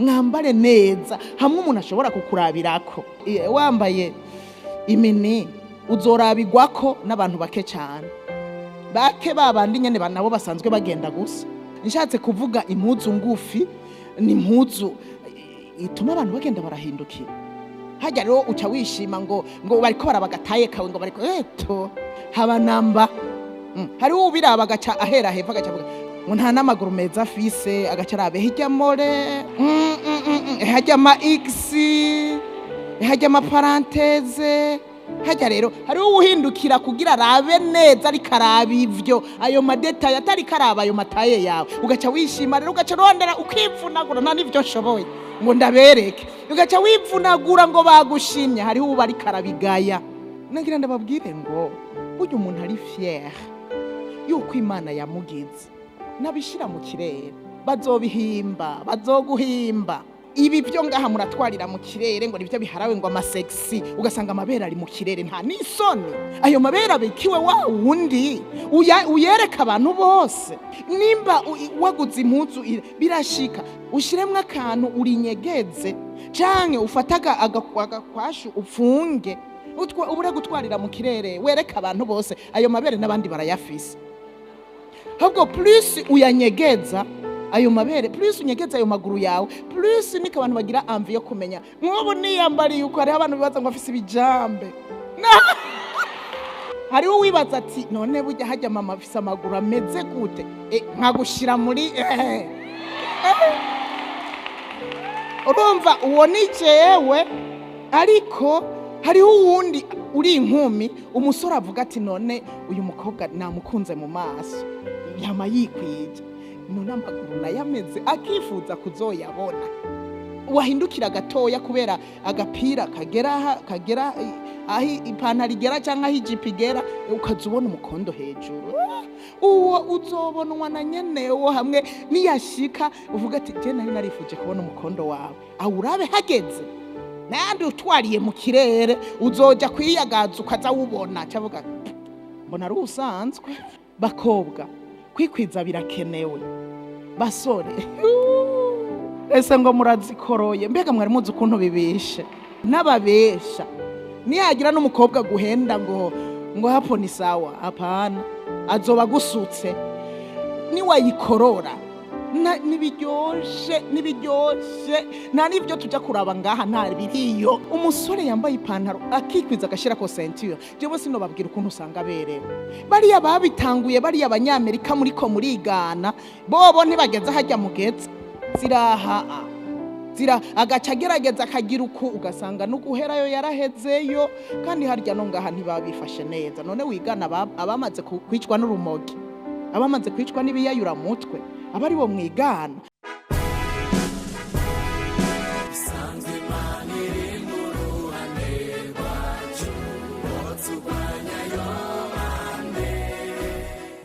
mwambare neza hamwe umuntu ashobora kukurabirako. Wambaye imini uzorabigwako n'abantu bake cyane, bake babandi nyene nabo basanzwe bagenda gusa. Nshatse kuvuga impuzu ngufi ni impuzu ituma abantu bagenda barahindukira. Hajya rero uca wishima ngo bariko barabagataye kawe ngo bariko eto haba namba. Hari ubiraba gaca ahera hepfo agaca ngo nta n'amaguru meza afise, agaca arabe hirya more hajya ama x hajya ama parenthèse. Hajya rero hari uwuhindukira kugira arabe neza ari karaba ivyo ayo madetaye atari karaba ayo mataye yawe, ugaca wishima rero ugaca rondera ukivunagura nta nivyo nshoboye ngo ndabereke, ugaca wivunagura ngo bagushimye. Hari ubu bari karabigaya. Nagira ndababwire ngo burya umuntu ari fier yuko Imana yamugize, nabishira mu kirere bazobihimba, bazoguhimba. Ibi byo ngaha muratwarira mu kirere ngo nivyo biharawe ngo amasexy, ugasanga amabera ari mu kirere nta nisoni. Ayo mabera bikiwe wa wundi uyereka abantu bose. Nimba waguze impuzu birashika ushiremwe akantu urinyegeze canke ufataga agakwashu ufunge ubura gutwarira mu kirere wereka abantu bose ayo mabere n'abandi barayafise. Ahubwo plus uyanyegeza ayo mabere, plus unyegeza ayo maguru yawe, plus niko abantu bagira amvi yo kumenya mwobo niyambari yuko hari abantu bibaza ngo afise ibijambe. Hari uwibaza ati none burya hajya mama afise amaguru ameze gute, nkagushira muri urumva uwo ni jewe. Ariko hariho uwundi uri inkumi, umusore avuga ati none uyu mukobwa namukunze mu maso yama yikwije, none amaguru nayameze, akifuza kuzoyabona. Wahindukira gatoya kubera agapira kagera ahi ipantaro igera cyangwa ahi ijipo igera, ukazubona umukondo hejuru. Uwo uzobonwa na nyene wo hamwe niyashika uvuga ati je nari narifuje kubona umukondo wawe, awurabe hageze nandi utwariye mu kirere uzoja kwiyagaza ukaza wubona cyavuga mbona ari usanzwe. Bakobwa kwikwiza birakenewe, basore ese ngo murazikoroye, mbega mwari muzi ukuntu bibishe n'ababesha. Niyagira n'umukobwa guhenda ngo hapo ni sawa, apana azoba gusutse niwayikorora nibiryoshe nta nivyo tuja kuraba ngaha nta biriyo. Umusore yambaye ipantaro akikwiza agashira ko ceinture, jewe sino babwira ukuntu usanga berewe. Bariya babitanguye bariya abanyamerika muriko murigana bobo ntibageze hajya mugeze zira agaca gerageza akagira uko ugasanga no guherayo yarahezeyo, kandi harya no ngaha ntibabifashe neza. None wigana abamaze kwicwa n'urumogi, abamaze kwicwa n'ibiyayura mutwe, abari bo mwigana.